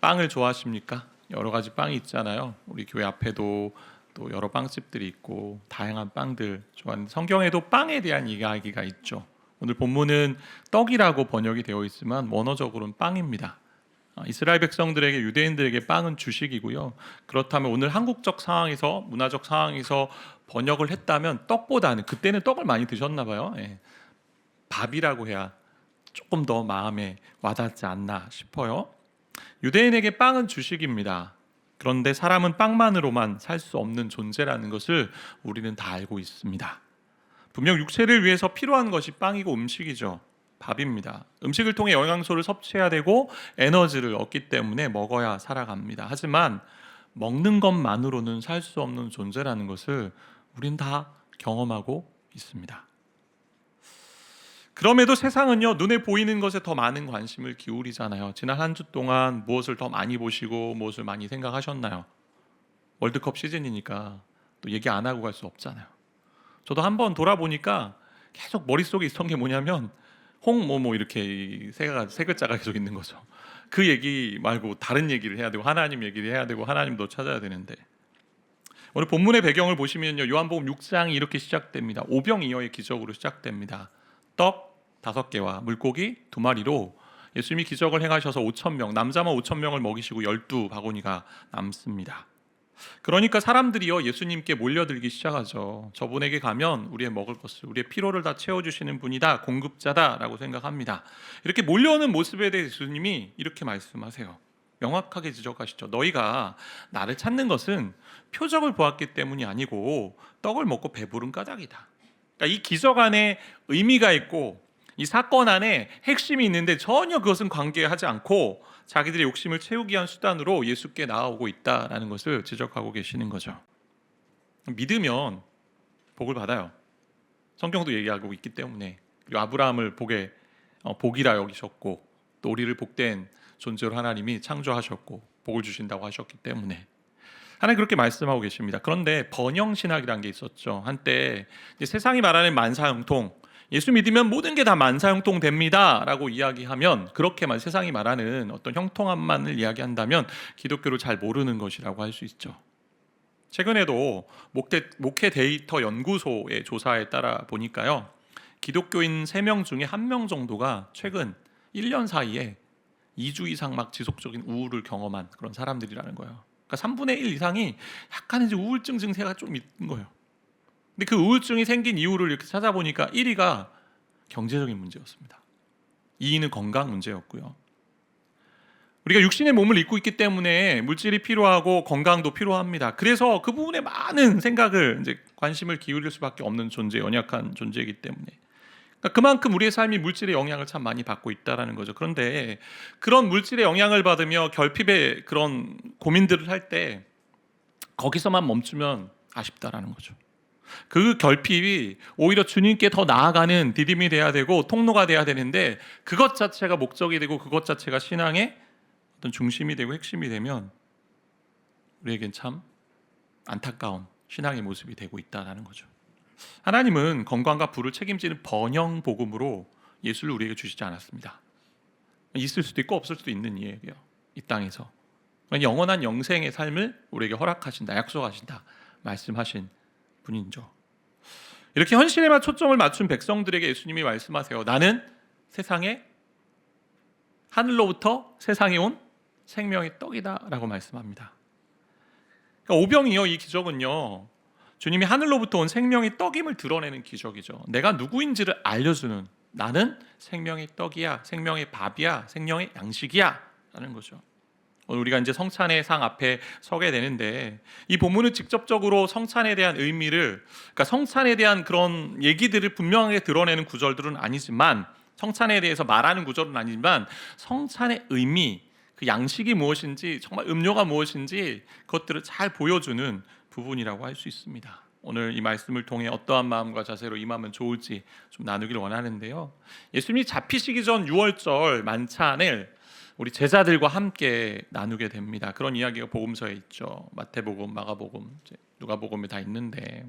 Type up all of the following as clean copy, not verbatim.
빵을 좋아하십니까? 여러 가지 빵이 있잖아요. 우리 교회 앞에도 또 여러 빵집들이 있고 다양한 빵들 좋아하는데 성경에도 빵에 대한 이야기가 있죠. 오늘 본문은 떡이라고 번역이 되어 있지만 원어적으로는 빵입니다. 이스라엘 백성들에게 유대인들에게 빵은 주식이고요. 그렇다면 오늘 한국적 상황에서 문화적 상황에서 번역을 했다면 떡보다는 그때는 떡을 많이 드셨나 봐요. 밥이라고 해야 조금 더 마음에 와닿지 않나 싶어요. 유대인에게 빵은 주식입니다. 그런데 사람은 빵만으로만 살 수 없는 존재라는 것을 우리는 다 알고 있습니다. 분명 육체를 위해서 필요한 것이 빵이고 음식이죠. 밥입니다. 음식을 통해 영양소를 섭취해야 되고 에너지를 얻기 때문에 먹어야 살아갑니다. 하지만 먹는 것만으로는 살 수 없는 존재라는 것을 우린 다 경험하고 있습니다. 그럼에도 세상은요, 눈에 보이는 것에 더 많은 관심을 기울이잖아요. 지난 한 주 동안 무엇을 더 많이 보시고 무엇을 많이 생각하셨나요? 월드컵 시즌이니까 또 얘기 안 하고 갈 수 없잖아요. 저도 한번 돌아보니까 계속 머릿속에 있었던 게 뭐냐면 홍뭐뭐 이렇게 세 글자가 계속 있는 거죠. 그 얘기 말고 다른 얘기를 해야 되고 하나님 얘기를 해야 되고 하나님도 찾아야 되는데, 오늘 본문의 배경을 보시면요, 요한복음 6장이 이렇게 시작됩니다. 오병이어의 기적으로 시작됩니다. 떡 5개와 물고기 2마리로 예수님이 기적을 행하셔서 5,000명, 남자만 5,000명을 먹이시고 12바구니가 남습니다. 그러니까 사람들이요, 예수님께 몰려들기 시작하죠. 저분에게 가면 우리의 먹을 것을, 우리의 피로를 다 채워주시는 분이다, 공급자다라고 생각합니다. 이렇게 몰려오는 모습에 대해 예수님이 이렇게 말씀하세요. 명확하게 지적하시죠. 너희가 나를 찾는 것은 표적을 보았기 때문이 아니고 떡을 먹고 배부른 까닭이다. 그러니까 이 기적 안에 의미가 있고 이 사건 안에 핵심이 있는데 전혀 그것은 관계하지 않고 자기들의 욕심을 채우기 위한 수단으로 예수께 나아오고 있다라는 것을 지적하고 계시는 거죠. 믿으면 복을 받아요. 성경도 얘기하고 있기 때문에. 그리고 아브라함을 복이라 여기셨고 또 우리를 복된 존재로 하나님이 창조하셨고 복을 주신다고 하셨기 때문에 하나님 그렇게 말씀하고 계십니다. 그런데 번영신학이라는 게 있었죠. 한때 세상이 말하는 만사형통, 예수 믿으면 모든 게 다 만사형통 됩니다 라고 이야기하면, 그렇게만 세상이 말하는 어떤 형통함만을 이야기한다면 기독교를 잘 모르는 것이라고 할 수 있죠. 최근에도 목회 데이터 연구소의 조사에 따라 보니까요, 기독교인 3명 중에 1명 정도가 최근 1년 사이에 2주 이상 막 지속적인 우울을 경험한 그런 사람들이라는 거예요. 그러니까 3분의 1 이상이 약간 이제 우울증 증세가 좀 있는 거예요. 근데 그 우울증이 생긴 이유를 이렇게 찾아보니까 1위가 경제적인 문제였습니다. 2위는 건강 문제였고요. 우리가 육신의 몸을 입고 있기 때문에 물질이 필요하고 건강도 필요합니다. 그래서 그 부분에 많은 생각을, 이제 관심을 기울일 수밖에 없는 존재, 연약한 존재이기 때문에. 그러니까 그만큼 우리의 삶이 물질의 영향을 참 많이 받고 있다라는 거죠. 그런데 그런 물질의 영향을 받으며 결핍의 그런 고민들을 할 때 거기서만 멈추면 아쉽다라는 거죠. 그 결핍이 오히려 주님께 더 나아가는 디딤이 돼야 되고 통로가 돼야 되는데, 그것 자체가 목적이 되고 그것 자체가 신앙의 어떤 중심이 되고 핵심이 되면 우리에겐 참 안타까운 신앙의 모습이 되고 있다는 거죠. 하나님은 건강과 부를 책임지는 번영 복음으로 예수를 우리에게 주시지 않았습니다. 있을 수도 있고 없을 수도 있는 이야기예요. 이 땅에서 영원한 영생의 삶을 우리에게 허락하신다, 약속하신다 말씀하신 분이죠. 이렇게 현실에만 초점을 맞춘 백성들에게 예수님이 말씀하세요. 나는 세상에 하늘로부터 세상에 온 생명의 떡이다 라고 말씀합니다. 그러니까 오병이어 이 기적은요, 주님이 하늘로부터 온 생명의 떡임을 드러내는 기적이죠. 내가 누구인지를 알려주는, 나는 생명의 떡이야, 생명의 밥이야, 생명의 양식이야 라는 거죠. 오늘 우리가 이제 성찬의 상 앞에 서게 되는데, 이 본문은 직접적으로 성찬에 대한 의미를, 그러니까 성찬에 대한 그런 얘기들을 분명하게 드러내는 구절들은 아니지만, 성찬에 대해서 말하는 구절은 아니지만 성찬의 의미, 그 양식이 무엇인지, 정말 음료가 무엇인지 그것들을 잘 보여주는 부분이라고 할 수 있습니다. 오늘 이 말씀을 통해 어떠한 마음과 자세로 임하면 좋을지 좀 나누길 원하는데요, 예수님이 잡히시기 전 6월절 만찬을 우리 제자들과 함께 나누게 됩니다. 그런 이야기가 복음서에 있죠. 마태복음, 마가복음, 누가복음에 다 있는데,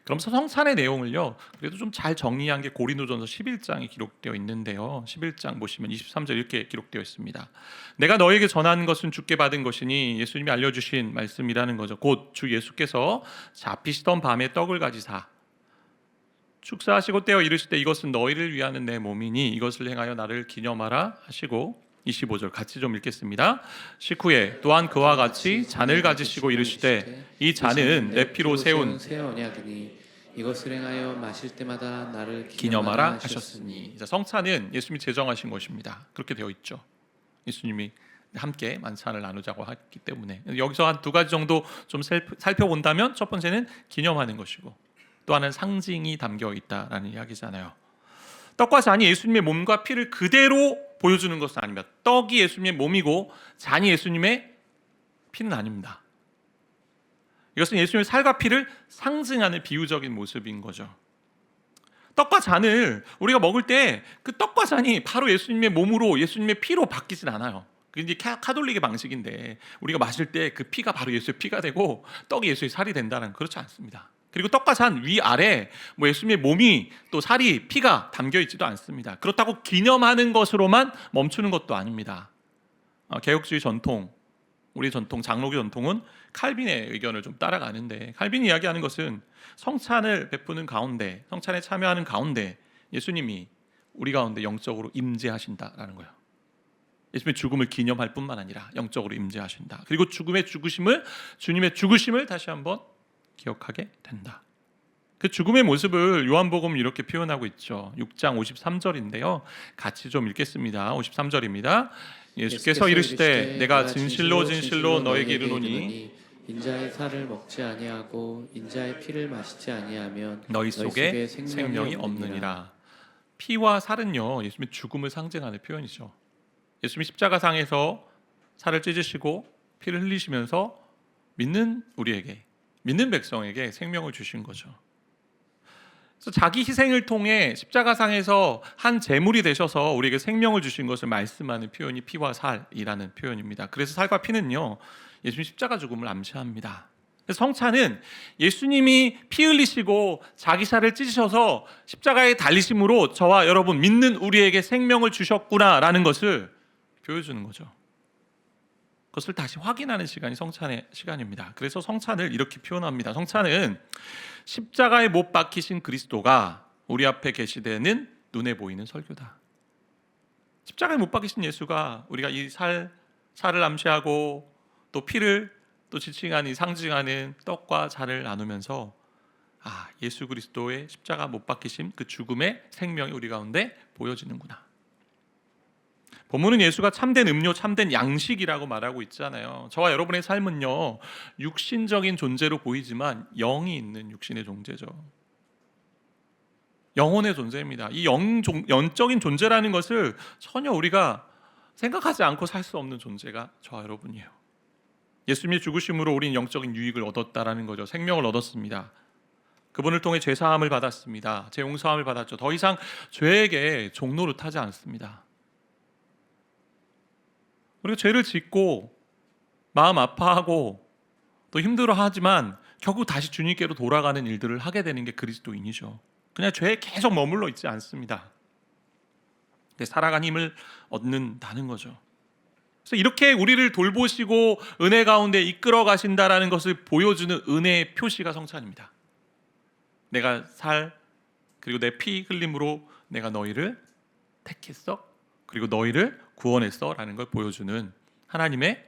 그럼 성찬의 내용을요, 그래도 좀 잘 정리한 게 고린도전서 11장에 기록되어 있는데요. 11장 보시면 23절 이렇게 기록되어 있습니다. 내가 너에게 전한 것은 주께 받은 것이니, 예수님이 알려주신 말씀이라는 거죠. 곧 주 예수께서 잡히시던 밤에 떡을 가지사 축사하시고 떼어 이르시되 이것은 너희를 위하는 내 몸이니 이것을 행하여 나를 기념하라 하시고, 25절 같이 좀 읽겠습니다. 식후에 또한 그와 같이 잔을 가지시고 이르시되 이 잔은 내 피로 세운 새 언약이니 이것을 행하여 마실 때마다 나를 기념하라 하셨으니. 성찬은 예수님이 제정하신 것입니다. 그렇게 되어 있죠. 예수님이 함께 만찬을 나누자고 했기 때문에. 여기서 한 두 가지 정도 좀 살펴본다면, 첫 번째는 기념하는 것이고, 또 하나는 상징이 담겨 있다라는 이야기잖아요. 떡과 잔이 예수님의 몸과 피를 그대로 보여주는 것은 아닙니다. 떡이 예수님의 몸이고 잔이 예수님의 피는 아닙니다. 이것은 예수님의 살과 피를 상징하는 비유적인 모습인 거죠. 떡과 잔을 우리가 먹을 때 그 떡과 잔이 바로 예수님의 몸으로, 예수님의 피로 바뀌진 않아요. 그게 이제 카톨릭의 방식인데, 우리가 마실 때 그 피가 바로 예수의 피가 되고 떡이 예수의 살이 된다는, 그렇지 않습니다. 그리고 떡과 잔 위아래 예수님의 몸이 또 살이, 피가 담겨 있지도 않습니다. 그렇다고 기념하는 것으로만 멈추는 것도 아닙니다. 개혁주의 전통, 우리 전통, 장로교 전통은 칼빈의 의견을 좀 따라가는데, 칼빈이 이야기하는 것은 성찬을 베푸는 가운데, 성찬에 참여하는 가운데 예수님이 우리 가운데 영적으로 임재하신다라는 거예요. 예수님의 죽음을 기념할 뿐만 아니라 영적으로 임재하신다. 그리고 죽음의 죽으심을, 주님의 죽으심을 다시 한번 기억하게 된다. 그 죽음의 모습을 요한복음 이렇게 표현하고 있죠. 6장 53절인데요. 같이 좀 읽겠습니다. 53절입니다. 예수께서 이르시되 내가 진실로 진실로 너에게 이르노니 인자의 살을 먹지 아니하고 인자의 피를 마시지 아니하면 너희 속에 생명이 없느니라. 피와 살은요, 예수님의 죽음을 상징하는 표현이죠. 예수님이 십자가상에서 살을 찢으시고 피를 흘리시면서 믿는 우리에게, 믿는 백성에게 생명을 주신 거죠. 그래서 자기 희생을 통해 십자가상에서 한 제물이 되셔서 우리에게 생명을 주신 것을 말씀하는 표현이 피와 살이라는 표현입니다. 그래서 살과 피는요, 예수님 십자가 죽음을 암시합니다. 그래서 성찬은 예수님이 피 흘리시고 자기 살을 찢으셔서 십자가에 달리심으로 저와 여러분, 믿는 우리에게 생명을 주셨구나라는 것을 보여주는 거죠. 그것을 다시 확인하는 시간이 성찬의 시간입니다. 그래서 성찬을 이렇게 표현합니다. 성찬은 십자가에 못 박히신 그리스도가 우리 앞에 계시되는 눈에 보이는 설교다. 십자가에 못 박히신 예수가 우리가 이 살을 암시하고 또 피를 또 지칭하는, 상징하는 떡과 잔을 나누면서, 예수 그리스도의 십자가 못 박히심, 그 죽음의 생명이 우리 가운데 보여지는구나. 본문은 예수가 참된 음료, 참된 양식이라고 말하고 있잖아요. 저와 여러분의 삶은요, 육신적인 존재로 보이지만 영이 있는 육신의 존재죠. 영혼의 존재입니다. 이 영적인 존재라는 것을 전혀 우리가 생각하지 않고 살 수 없는 존재가 저와 여러분이에요. 예수님의 죽으심으로 우리는 영적인 유익을 얻었다라는 거죠. 생명을 얻었습니다. 그분을 통해 죄사함을 받았습니다. 죄 용서함을 받았죠. 더 이상 죄에게 종노릇하지 않습니다. 우리가 죄를 짓고 마음 아파하고 또 힘들어하지만 결국 다시 주님께로 돌아가는 일들을 하게 되는 게 그리스도인이죠. 그냥 죄에 계속 머물러 있지 않습니다. 살아가는 힘을 얻는다는 거죠. 그래서 이렇게 우리를 돌보시고 은혜 가운데 이끌어 가신다라는 것을 보여주는 은혜의 표시가 성찬입니다. 내가 그리고 내 피 흘림으로 내가 너희를 택했어, 그리고 너희를 구원했어 라는 걸 보여주는 하나님의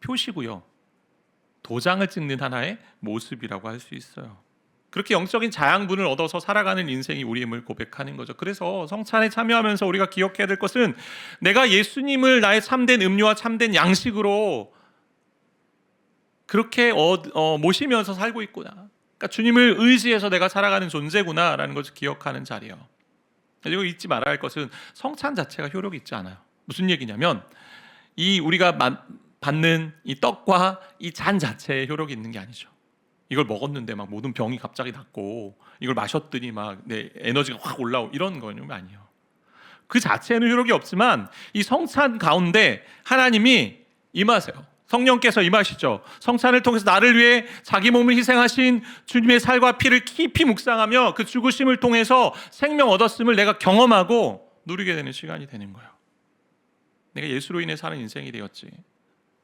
표시고요, 도장을 찍는 하나의 모습이라고 할 수 있어요. 그렇게 영적인 자양분을 얻어서 살아가는 인생이 우리임을 고백하는 거죠. 그래서 성찬에 참여하면서 우리가 기억해야 될 것은, 내가 예수님을 나의 참된 음료와 참된 양식으로 그렇게 모시면서 살고 있구나, 그러니까 주님을 의지해서 내가 살아가는 존재구나 라는 것을 기억하는 자리예요. 그리고 잊지 말아야 할 것은, 성찬 자체가 효력이 있지 않아요. 무슨 얘기냐면, 이 우리가 받는 이 떡과 이 잔 자체에 효력이 있는 게 아니죠. 이걸 먹었는데 막 모든 병이 갑자기 낫고, 이걸 마셨더니 막 내 에너지가 확 올라오고, 이런 건 아니에요. 그 자체에는 효력이 없지만 이 성찬 가운데 하나님이 임하세요. 성령께서 임하시죠. 성찬을 통해서 나를 위해 자기 몸을 희생하신 주님의 살과 피를 깊이 묵상하며 그 죽으심을 통해서 생명 얻었음을 내가 경험하고 누리게 되는 시간이 되는 거예요. 내가 예수로 인해 사는 인생이 되었지.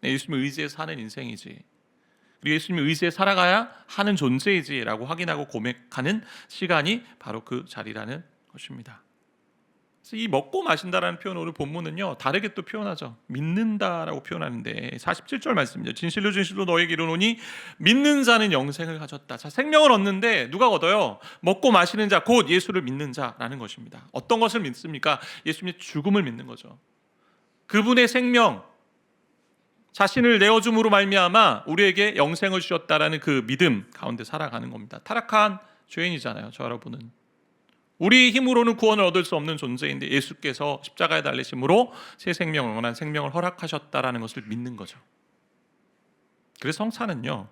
내가 예수님을 의지해 사는 인생이지. 그리고 예수님을 의지해 살아가야 하는 존재이지라고 확인하고 고백하는 시간이 바로 그 자리라는 것입니다. 그래서 이 먹고 마신다라는 표현 오늘 본문은요 다르게 또 표현하죠. 믿는다라고 표현하는데 47절 말씀이죠. 진실로 진실로 너에게 이르노니 믿는 자는 영생을 가졌다. 자, 생명을 얻는데 누가 얻어요? 먹고 마시는 자, 곧 예수를 믿는 자라는 것입니다. 어떤 것을 믿습니까? 예수님의 죽음을 믿는 거죠. 그분의 생명, 자신을 내어줌으로 말미암아 우리에게 영생을 주셨다라는 그 믿음 가운데 살아가는 겁니다. 타락한 죄인이잖아요, 저 여러분은. 우리 힘으로는 구원을 얻을 수 없는 존재인데 예수께서 십자가에 달리심으로 새 생명을, 영원한 생명을 허락하셨다라는 것을 믿는 거죠. 그래서 성찬은요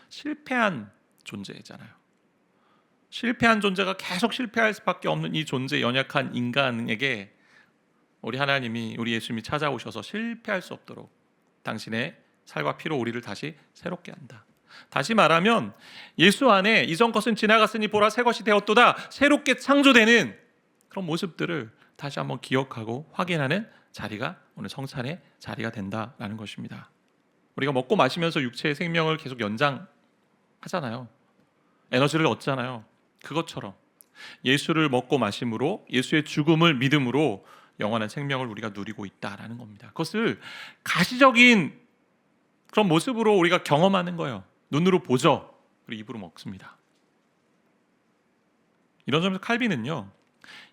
실패한 존재잖아요. 실패한 존재가 계속 실패할 수밖에 없는 이 존재, 연약한 인간에게 우리 하나님이, 우리 예수님이 찾아오셔서 실패할 수 없도록 당신의 살과 피로 우리를 다시 새롭게 한다. 다시 말하면 예수 안에 이전 것은 지나갔으니 보라 새 것이 되었도다, 새롭게 창조되는 그런 모습들을 다시 한번 기억하고 확인하는 자리가 오늘 성찬의 자리가 된다라는 것입니다. 우리가 먹고 마시면서 육체의 생명을 계속 연장하잖아요. 에너지를 얻잖아요. 그것처럼 예수를 먹고 마심으로, 예수의 죽음을 믿음으로 영원한 생명을 우리가 누리고 있다라는 겁니다. 그것을 가시적인 그런 모습으로 우리가 경험하는 거예요. 눈으로 보죠. 그리고 입으로 먹습니다. 이런 점에서 칼빈은요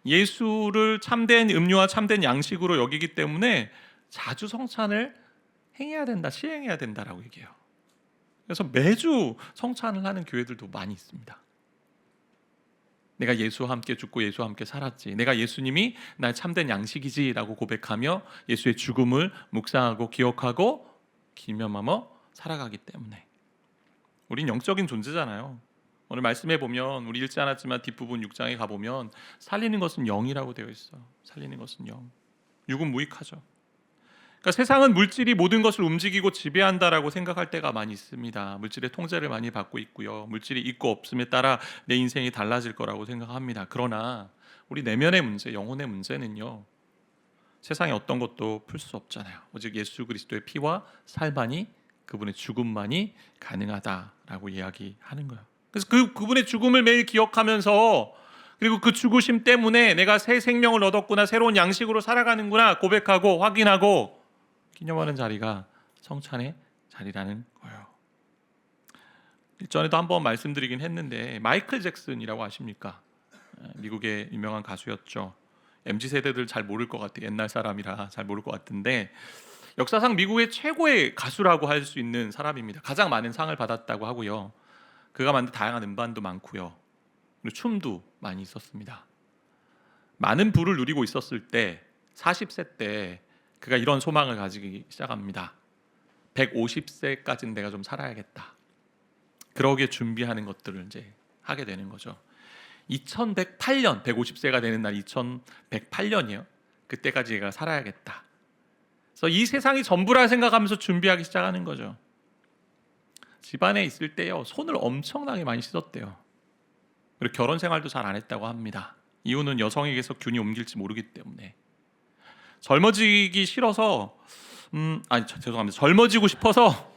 예수를 참된 음료와 참된 양식으로 여기기 때문에 자주 성찬을 행해야 된다, 시행해야 된다라고 얘기해요. 그래서 매주 성찬을 하는 교회들도 많이 있습니다. 내가 예수와 함께 죽고 예수와 함께 살았지, 내가 예수님이 나의 참된 양식이지라고 고백하며 예수의 죽음을 묵상하고 기억하고 기념하며 살아가기 때문에. 우린 영적인 존재잖아요. 오늘 말씀해 보면 우리 읽지 않았지만 뒷부분 6장에 가보면 살리는 것은 영이라고 되어 있어. 살리는 것은 영. 육은 무익하죠. 그러니까 세상은 물질이 모든 것을 움직이고 지배한다라고 생각할 때가 많이 있습니다. 물질의 통제를 많이 받고 있고요. 물질이 있고 없음에 따라 내 인생이 달라질 거라고 생각합니다. 그러나 우리 내면의 문제, 영혼의 문제는요 세상의 어떤 것도 풀 수 없잖아요. 오직 예수 그리스도의 피와 살만이, 그분의 죽음만이 가능하다라고 이야기하는 거예요. 그래서 그분의 죽음을 매일 기억하면서, 그리고 그 죽으심 때문에 내가 새 생명을 얻었구나, 새로운 양식으로 살아가는구나 고백하고 확인하고 기념하는 자리가 성찬의 자리라는 거예요. 일전에도 한번 말씀드리긴 했는데 마이클 잭슨이라고 아십니까? 미국의 유명한 가수였죠. MZ세대들 잘 모를 것 같아요. 옛날 사람이라 잘 모를 것 같은데 역사상 미국의 최고의 가수라고 할 수 있는 사람입니다. 가장 많은 상을 받았다고 하고요. 그가 만든 다양한 음반도 많고요. 그리고 춤도 많이 있었습니다. 많은 부를 누리고 있었을 때 40세 때 그가 이런 소망을 가지기 시작합니다. 150세까지는 내가 좀 살아야겠다. 그러기에 준비하는 것들을 이제 하게 되는 거죠. 2108년 150세가 되는 날 2108년이에요. 그때까지 얘가 살아야겠다. 그래서 이 세상이 전부라 생각하면서 준비하기 시작하는 거죠. 집안에 있을 때요 손을 엄청나게 많이 씻었대요. 그리고 결혼 생활도 잘 안 했다고 합니다. 이유는 여성에게서 균이 옮길지 모르기 때문에. 젊어지기 싫어서 죄송합니다. 젊어지고 싶어서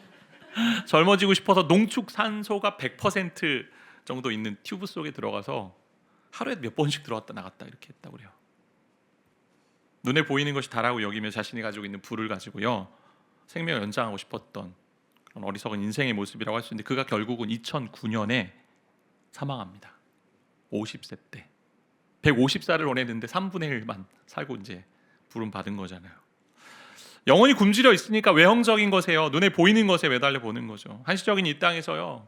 농축 산소가 100% 정도 있는 튜브 속에 들어가서 하루에 몇 번씩 들어왔다 나갔다 이렇게 했다고 그래요. 눈에 보이는 것이 다라고 여기며 자신이 가지고 있는 부를 가지고요 생명을 연장하고 싶었던 그런 어리석은 인생의 모습이라고 할 수 있는데, 그가 결국은 2009년에 사망합니다. 50세 때. 150살을 원했는데 3분의 1만 살고 이제 부름 받은 거잖아요. 영혼이 굶주려 있으니까 외형적인 것에요, 눈에 보이는 것에 매달려 보는 거죠. 한시적인 이 땅에서요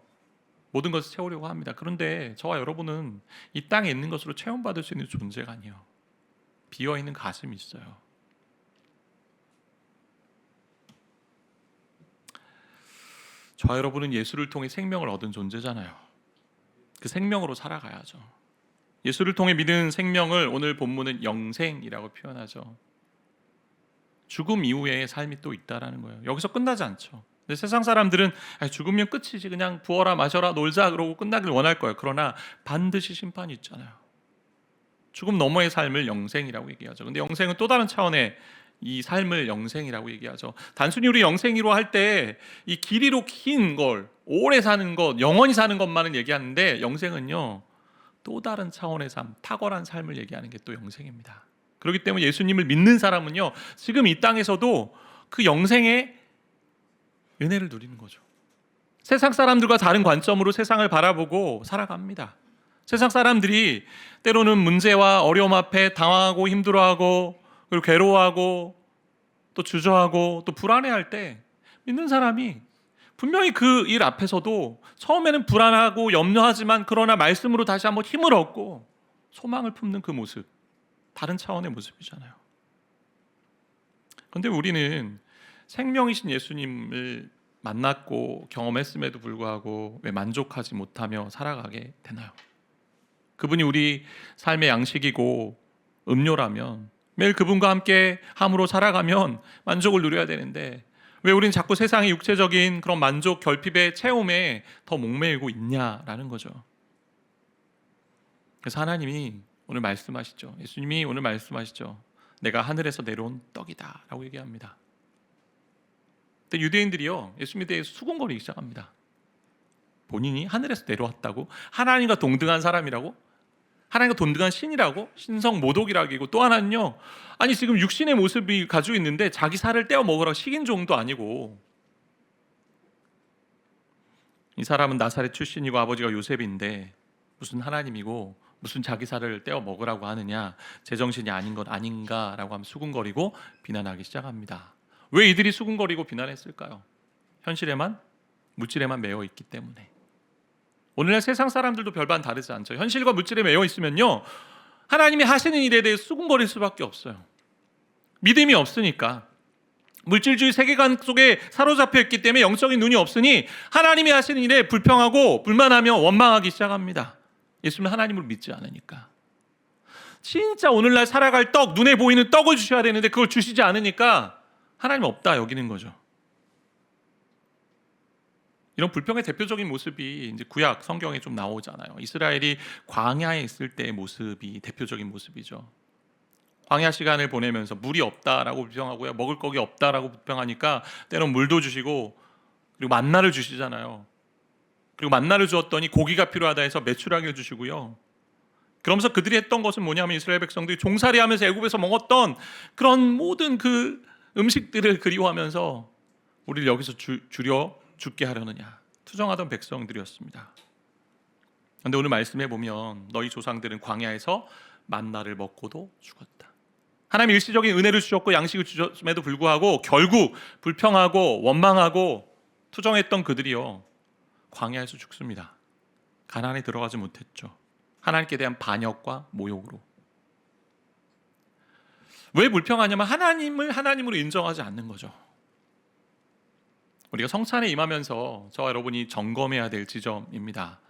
모든 것을 채우려고 합니다. 그런데 저와 여러분은 이 땅에 있는 것으로 체험받을 수 있는 존재가 아니에요. 비어있는 가슴이 있어요. 저와 여러분은 예수를 통해 생명을 얻은 존재잖아요. 그 생명으로 살아가야죠. 예수를 통해 믿은 생명을 오늘 본문은 영생이라고 표현하죠. 죽음 이후의 삶이 또 있다라는 거예요. 여기서 끝나지 않죠. 근데 세상 사람들은 죽으면 끝이지, 그냥 부어라 마셔라 놀자 그러고 끝나길 원할 거예요. 그러나 반드시 심판이 있잖아요. 죽음 너머의 삶을 영생이라고 얘기하죠. 근데 영생은 또 다른 차원의 이 삶을 영생이라고 얘기하죠. 단순히 우리 영생이로 할 때 이 길이로 긴 걸, 오래 사는 것, 영원히 사는 것만은 얘기하는데, 영생은요 또 다른 차원의 삶, 탁월한 삶을 얘기하는 게 또 영생입니다. 그렇기 때문에 예수님을 믿는 사람은요 지금 이 땅에서도 그 영생의 은혜를 누리는 거죠. 세상 사람들과 다른 관점으로 세상을 바라보고 살아갑니다. 세상 사람들이 때로는 문제와 어려움 앞에 당황하고 힘들어하고 그리고 괴로워하고 또 주저하고 또 불안해할 때 믿는 사람이 분명히 그 일 앞에서도 처음에는 불안하고 염려하지만 그러나 말씀으로 다시 한번 힘을 얻고 소망을 품는 그 모습, 다른 차원의 모습이잖아요. 그런데 우리는 생명이신 예수님을 만났고 경험했음에도 불구하고 왜 만족하지 못하며 살아가게 되나요? 그분이 우리 삶의 양식이고 음료라면 매일 그분과 함께 함으로 살아가면 만족을 누려야 되는데 왜 우리는 자꾸 세상의 육체적인 그런 만족, 결핍의 체험에 더 목매이고 있냐라는 거죠. 그래서 하나님이 오늘 말씀하시죠. 예수님이 오늘 말씀하시죠. 내가 하늘에서 내려온 떡이다 라고 얘기합니다. 근데 유대인들이요 예수님에 대해 수군거리기 시작합니다. 본인이 하늘에서 내려왔다고? 하나님과 동등한 사람이라고? 하나님과 동등한 신이라고? 신성 모독이라고. 또 하나는요 아니 지금 육신의 모습이 가지고 있는데 자기 살을 떼어 먹으라고 식인종도 아니고, 이 사람은 나사렛 출신이고 아버지가 요셉인데 무슨 하나님이고 무슨 자기 살을 떼어 먹으라고 하느냐, 제정신이 아닌 것 아닌가라고 하면 수군거리고 비난하기 시작합니다. 왜 이들이 수군거리고 비난했을까요? 현실에만, 물질에만 매여 있기 때문에. 오늘날 세상 사람들도 별반 다르지 않죠. 현실과 물질에 매여 있으면요 하나님이 하시는 일에 대해 수군거릴 수밖에 없어요. 믿음이 없으니까, 물질주의 세계관 속에 사로잡혀 있기 때문에 영적인 눈이 없으니 하나님이 하시는 일에 불평하고 불만하며 원망하기 시작합니다. 예수님은 하나님을 믿지 않으니까. 진짜 오늘날 살아갈 떡, 눈에 보이는 떡을 주셔야 되는데 그걸 주시지 않으니까 하나님 없다 여기는 거죠. 이런 불평의 대표적인 모습이 이제 구약 성경에 좀 나오잖아요. 이스라엘이 광야에 있을 때의 모습이 대표적인 모습이죠. 광야 시간을 보내면서 물이 없다라고 불평하고요, 먹을 거기 없다라고 불평하니까 때론 물도 주시고 그리고 만나를 주시잖아요. 그리고 만나를 주었더니 고기가 필요하다 해서 메추라기를 주시고요. 그러면서 그들이 했던 것은 뭐냐면 이스라엘 백성들이 종살이하면서 애굽에서 먹었던 그런 모든 그 음식들을 그리워하면서 우리를 여기서 줄여 죽게 하려느냐 투정하던 백성들이었습니다. 그런데 오늘 말씀해 보면 너희 조상들은 광야에서 만나를 먹고도 죽었다. 하나님 일시적인 은혜를 주셨고 양식을 주셨음에도 불구하고 결국 불평하고 원망하고 투정했던 그들이요 광야에서 죽습니다. 가나안에 들어가지 못했죠. 하나님께 대한 반역과 모욕으로. 왜 불평하냐면 하나님을 하나님으로 인정하지 않는 거죠. 우리가 성찬에 임하면서 저와 여러분이 점검해야 될 지점입니다.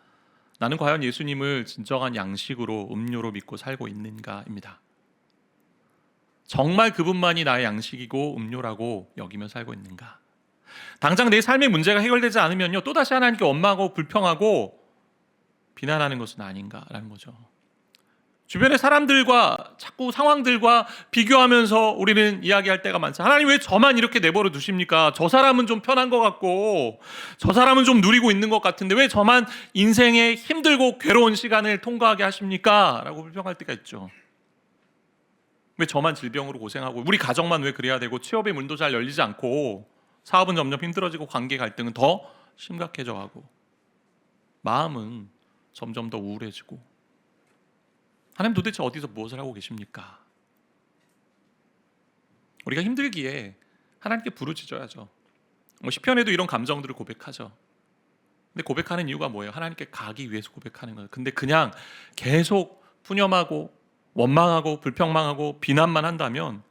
나는 과연 예수님을 진정한 양식으로 음료로 믿고 살고 있는가입니다. 정말 그분만이 나의 양식이고 음료라고 여기며 살고 있는가? 당장 내 삶의 문제가 해결되지 않으면요 또다시 하나님께 원망하고 불평하고 비난하는 것은 아닌가라는 거죠. 주변의 사람들과 자꾸 상황들과 비교하면서 우리는 이야기할 때가 많죠. 하나님 왜 저만 이렇게 내버려 두십니까? 저 사람은 좀 편한 것 같고 저 사람은 좀 누리고 있는 것 같은데 왜 저만 인생의 힘들고 괴로운 시간을 통과하게 하십니까? 라고 불평할 때가 있죠. 왜 저만 질병으로 고생하고 우리 가정만 왜 그래야 되고 취업의 문도 잘 열리지 않고 사업은 점점 힘들어지고 관계 갈등은 더 심각해져가고 마음은 점점 더 우울해지고 하나님 도대체 어디서 무엇을 하고 계십니까? 우리가 힘들기에 하나님께 부르짖어야죠. 시편에도 이런 감정들을 고백하죠. 근데 고백하는 이유가 뭐예요? 하나님께 가기 위해서 고백하는 거예요. 근데 그냥 계속 푸념하고 원망하고 불평망하고 비난만 한다면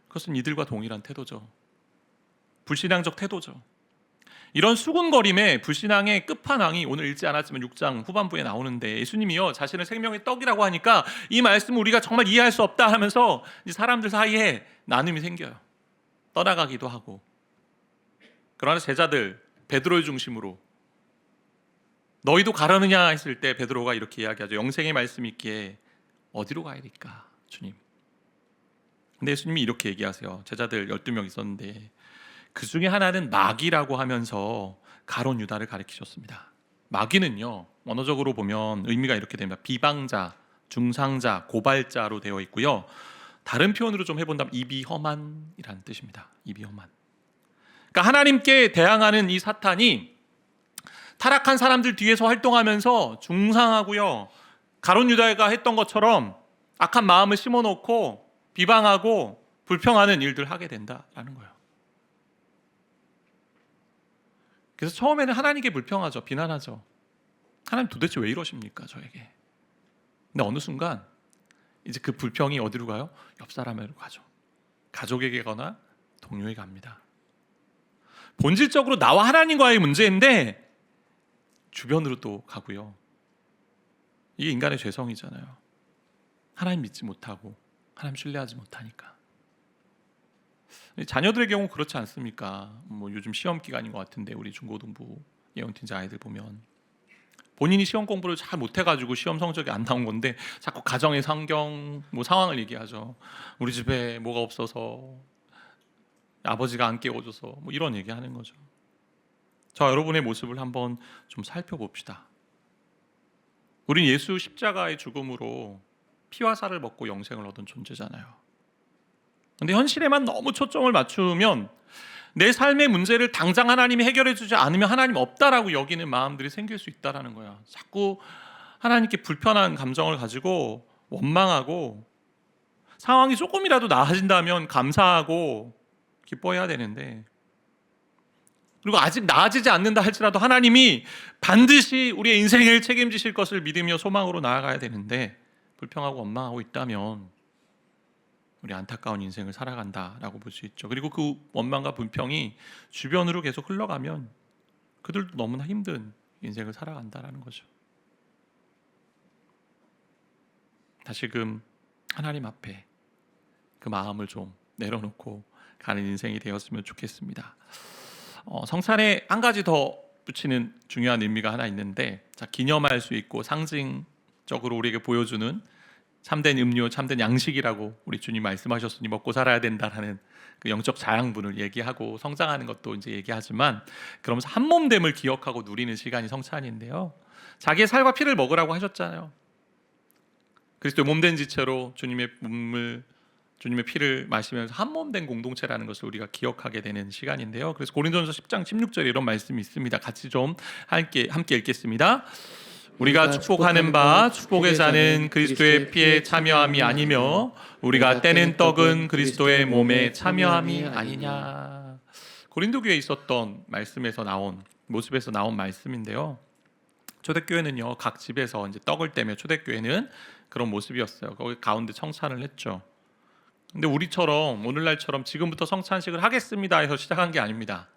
그것은 이들과 동일한 태도죠. 불신앙적 태도죠. 이런 수군거림의 불신앙의 끝판왕이 오늘 읽지 않았지만 6장 후반부에 나오는데 예수님이요 자신을 생명의 떡이라고 하니까 이 말씀을 우리가 정말 이해할 수 없다 하면서 이제 사람들 사이에 나눔이 생겨요. 떠나가기도 하고, 그러나 제자들 베드로를 중심으로 너희도 가려느냐 했을 때 베드로가 이렇게 이야기하죠. 영생의 말씀이 있기에 어디로 가야 될까 주님. 근데 예수님이 이렇게 얘기하세요. 제자들 12명 있었는데 그 중에 하나는 마귀라고 하면서 가룟 유다를 가리키셨습니다. 마귀는요, 언어적으로 보면 의미가 이렇게 됩니다. 비방자, 중상자, 고발자로 되어 있고요. 다른 표현으로 좀 해본다면 입이 험한이라는 뜻입니다. 입이 험한. 그러니까 하나님께 대항하는 이 사탄이 타락한 사람들 뒤에서 활동하면서 중상하고요, 가룟 유다가 했던 것처럼 악한 마음을 심어놓고 비방하고 불평하는 일들 하게 된다라는 거예요. 그래서 처음에는 하나님께 불평하죠. 비난하죠. 하나님 도대체 왜 이러십니까 저에게. 근데 어느 순간 이제 그 불평이 어디로 가요? 옆 사람으로 가죠. 가족에게 거나 동료에게 갑니다. 본질적으로 나와 하나님과의 문제인데 주변으로 또 가고요. 이게 인간의 죄성이잖아요. 하나님 믿지 못하고 하나님 신뢰하지 못하니까. 자녀들의 경우 그렇지 않습니까? 뭐 요즘 시험 기간인 것 같은데 우리 중고등부 예언팀자 아이들 보면 본인이 시험 공부를 잘 못해가지고 시험 성적이 안 나온 건데 자꾸 가정의 환경 뭐 상황을 얘기하죠. 우리 집에 뭐가 없어서 아버지가 안 깨워줘서 뭐 이런 얘기하는 거죠. 저 여러분의 모습을 한번 좀 살펴봅시다. 우린 예수 십자가의 죽음으로 피와 살을 먹고 영생을 얻은 존재잖아요. 근데 현실에만 너무 초점을 맞추면 내 삶의 문제를 당장 하나님이 해결해 주지 않으면 하나님 없다라고 여기는 마음들이 생길 수 있다라는 거야. 자꾸 하나님께 불편한 감정을 가지고 원망하고 상황이 조금이라도 나아진다면 감사하고 기뻐해야 되는데, 그리고 아직 나아지지 않는다 할지라도 하나님이 반드시 우리의 인생을 책임지실 것을 믿으며 소망으로 나아가야 되는데 불평하고 원망하고 있다면 우리 안타까운 인생을 살아간다라고 볼 수 있죠. 그리고 그 원망과 불평이 주변으로 계속 흘러가면 그들도 너무나 힘든 인생을 살아간다라는 거죠. 다시금 하나님 앞에 그 마음을 좀 내려놓고 가는 인생이 되었으면 좋겠습니다. 성찬에 한 가지 더 붙이는 중요한 의미가 하나 있는데, 자, 기념할 수 있고 상징적으로 우리에게 보여주는 참된 음료, 참된 양식이라고 우리 주님 말씀하셨으니 먹고 살아야 된다라는 그 영적 자양분을 얘기하고 성장하는 것도 이제 얘기하지만, 그러면서 한 몸됨을 기억하고 누리는 시간이 성찬인데요. 자기의 살과 피를 먹으라고 하셨잖아요. 그리스도의 몸된 지체로 주님의 피를 마시면서 한 몸된 공동체라는 것을 우리가 기억하게 되는 시간인데요. 그래서 고린도전서 10장 16절에 이런 말씀이 있습니다. 같이 좀 함께 읽겠습니다. 우리가 축복하는 바 축복의 자는 그리스도의 피에 참여함이 아니며 우리가 떼는 떡은 그리스도의 몸에 참여함이 아니냐. 고린도 교회에 있었던 말씀에서 나온 모습에서 나온 말씀인데요. 초대교회는요, 각 집에서 이제 떡을 떼며 초대교회는 그런 모습이었어요. 거기 가운데 청찬을 했죠. 근데 우리처럼 오늘날처럼 지금부터 성찬식을 하겠습니다 해서 시작한 게 아닙니다.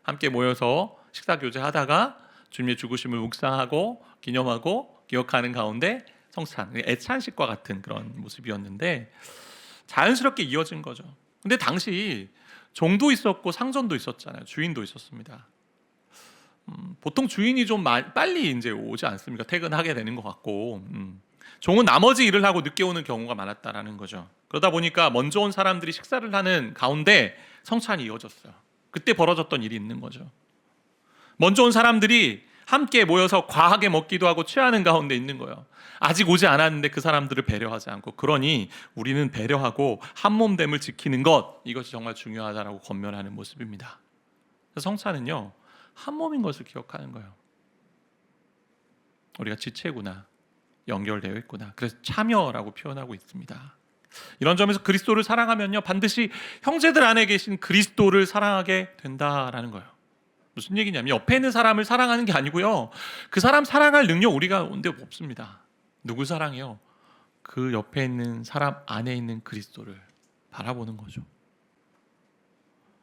함께 모여서 식사 교제하다가 주님의 죽으심을 묵상하고 기념하고 기억하는 가운데 성찬, 애찬식과 같은 그런 모습이었는데 자연스럽게 이어진 거죠. 근데 당시 종도 있었고 상전도 있었잖아요. 주인도 있었습니다. 보통 주인이 좀 빨리 이제 오지 않습니까? 퇴근하게 되는 것 같고, 종은 나머지 일을 하고 늦게 오는 경우가 많았다라는 거죠. 그러다 보니까 먼저 온 사람들이 식사를 하는 가운데 성찬이 이어졌어요. 그때 벌어졌던 일이 있는 거죠. 먼저 온 사람들이 함께 모여서 과하게 먹기도 하고 취하는 가운데 있는 거예요. 아직 오지 않았는데 그 사람들을 배려하지 않고, 그러니 우리는 배려하고 한 몸됨을 지키는 것, 이것이 정말 중요하다라고 권면하는 모습입니다. 성찬은요, 한 몸인 것을 기억하는 거예요. 우리가 지체구나, 연결되어 있구나. 그래서 참여라고 표현하고 있습니다. 이런 점에서 그리스도를 사랑하면요, 반드시 형제들 안에 계신 그리스도를 사랑하게 된다라는 거예요. 무슨 얘기냐면 옆에 있는 사람을 사랑하는 게 아니고요, 그 사람 사랑할 능력 우리가 온데 없습니다. 누구 사랑해요? 그 옆에 있는 사람 안에 있는 그리스도를 바라보는 거죠.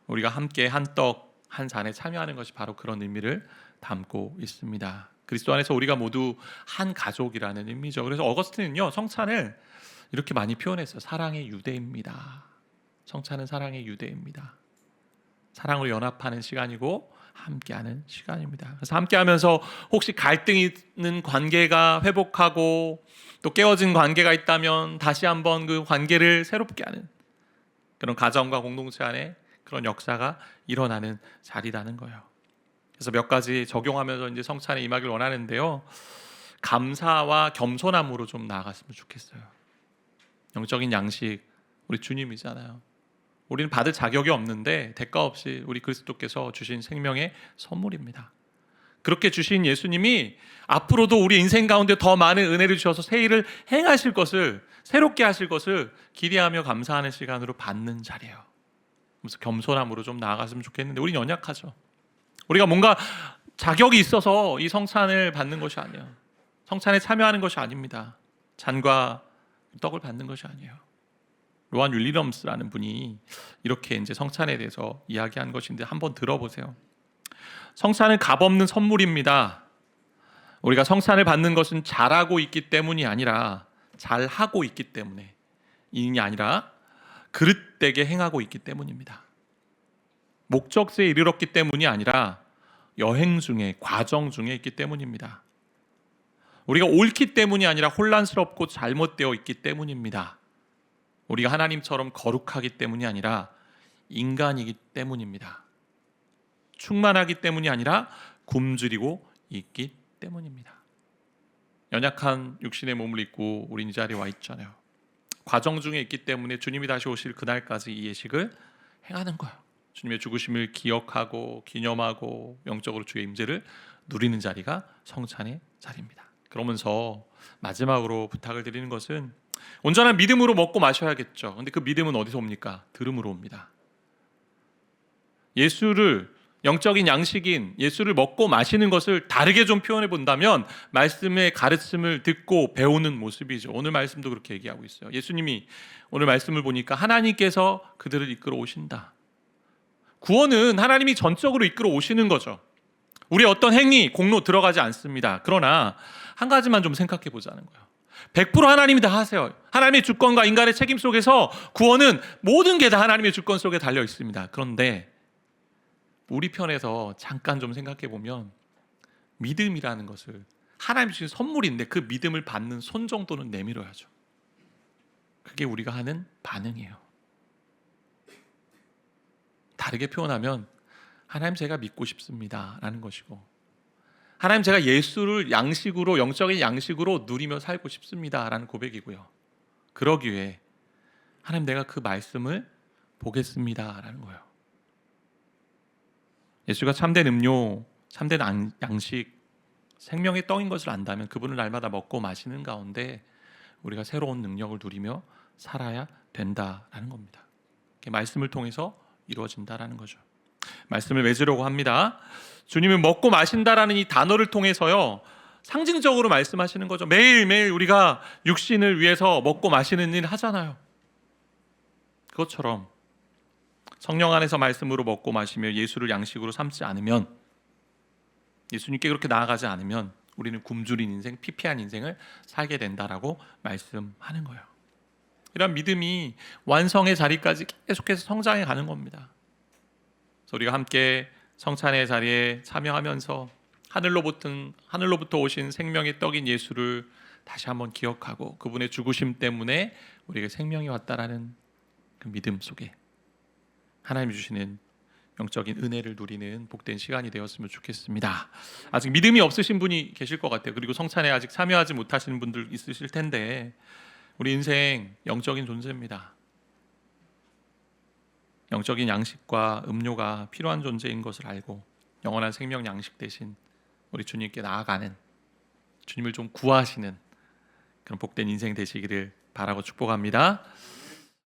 우리가 함께 한 떡, 한 잔에 참여하는 것이 바로 그런 의미를 담고 있습니다. 그리스도 안에서 우리가 모두 한 가족이라는 의미죠. 그래서 어거스틴은요, 성찬을 이렇게 많이 표현했어요. 사랑의 유대입니다. 성찬은 사랑의 유대입니다. 사랑으로 연합하는 시간이고 함께하는 시간입니다. 그래서 함께하면서 혹시 갈등이 있는 관계가 회복하고 또 깨어진 관계가 있다면 다시 한번 그 관계를 새롭게 하는 그런 가정과 공동체 안에 그런 역사가 일어나는 자리라는 거예요. 그래서 몇 가지 적용하면서 이제 성찬에 임하길 원하는데요. 감사와 겸손함으로 좀 나아갔으면 좋겠어요. 영적인 양식 우리 주님이잖아요. 우리는 받을 자격이 없는데 대가 없이 우리 그리스도께서 주신 생명의 선물입니다. 그렇게 주신 예수님이 앞으로도 우리 인생 가운데 더 많은 은혜를 주셔서 새 일을 행하실 것을, 새롭게 하실 것을 기대하며 감사하는 시간으로 받는 자리예요. 그래서 겸손함으로 좀 나아갔으면 좋겠는데 우리는 연약하죠. 우리가 뭔가 자격이 있어서 이 성찬을 받는 것이 아니에요. 성찬에 참여하는 것이 아닙니다. 잔과 떡을 받는 것이 아니에요. 로한 윌리엄스라는 분이 이렇게 이제 성찬에 대해서 이야기한 것인데 한번 들어보세요. 성찬은 값없는 선물입니다. 우리가 성찬을 받는 것은 잘하고 있기 때문이 아니라 잘하고 있기 때문에 이 아니라 그릇되게 행하고 있기 때문입니다. 목적지에 이르렀기 때문이 아니라 여행 중에 과정 중에 있기 때문입니다. 우리가 옳기 때문이 아니라 혼란스럽고 잘못되어 있기 때문입니다. 우리가 하나님처럼 거룩하기 때문이 아니라 인간이기 때문입니다. 충만하기 때문이 아니라 굶주리고 있기 때문입니다. 연약한 육신의 몸을 입고 우린 이 자리에 와 있잖아요. 과정 중에 있기 때문에 주님이 다시 오실 그날까지 이 예식을 행하는 거예요. 주님의 죽으심을 기억하고 기념하고 영적으로 주의 임재를 누리는 자리가 성찬의 자리입니다. 그러면서 마지막으로 부탁을 드리는 것은 온전한 믿음으로 먹고 마셔야겠죠. 근데 그 믿음은 어디서 옵니까? 들음으로 옵니다. 예수를, 영적인 양식인 예수를 먹고 마시는 것을 다르게 좀 표현해 본다면 말씀의 가르침을 듣고 배우는 모습이죠. 오늘 말씀도 그렇게 얘기하고 있어요. 예수님이 오늘 말씀을 보니까 하나님께서 그들을 이끌어 오신다. 구원은 하나님이 전적으로 이끌어 오시는 거죠. 우리의 어떤 행위, 공로 들어가지 않습니다. 그러나 한 가지만 좀 생각해 보자는 거예요. 100% 하나님이 다 하세요. 하나님의 주권과 인간의 책임 속에서 구원은 모든 게 다 하나님의 주권 속에 달려 있습니다. 그런데 우리 편에서 잠깐 좀 생각해 보면 믿음이라는 것을 하나님 주신 선물인데 그 믿음을 받는 손 정도는 내밀어야죠. 그게 우리가 하는 반응이에요. 다르게 표현하면 하나님 제가 믿고 싶습니다 라는 것이고, 하나님 제가 예수를 양식으로, 영적인 양식으로 누리며 살고 싶습니다 라는 고백이고요. 그러기 위해 하나님 내가 그 말씀을 보겠습니다 라는 거예요. 예수가 참된 음료, 참된 양식, 생명의 떡인 것을 안다면 그분을 날마다 먹고 마시는 가운데 우리가 새로운 능력을 누리며 살아야 된다라는 겁니다. 말씀을 통해서 이루어진다라는 거죠. 말씀을 맺으려고 합니다. 주님은 먹고 마신다라는 이 단어를 통해서요, 상징적으로 말씀하시는 거죠. 매일매일 우리가 육신을 위해서 먹고 마시는 일 하잖아요. 그것처럼 성령 안에서 말씀으로 먹고 마시며 예수를 양식으로 삼지 않으면, 예수님께 그렇게 나아가지 않으면 우리는 굶주린 인생, 피폐한 인생을 살게 된다라고 말씀하는 거예요. 이런 믿음이 완성의 자리까지 계속해서 성장해 가는 겁니다. 그래서 우리가 함께 성찬의 자리에 참여하면서 하늘로부터 오신 생명의 떡인 예수를 다시 한번 기억하고 그분의 죽으심 때문에 우리에게 생명이 왔다라는 그 믿음 속에 하나님이 주시는 영적인 은혜를 누리는 복된 시간이 되었으면 좋겠습니다. 아직 믿음이 없으신 분이 계실 것 같아요. 그리고 성찬에 아직 참여하지 못하시는 분들 있으실 텐데, 우리 인생 영적인 존재입니다. 영적인 양식과 음료가 필요한 존재인 것을 알고 영원한 생명 양식 대신 우리 주님께 나아가는, 주님을 좀 구하시는 그런 복된 인생 되시기를 바라고 축복합니다.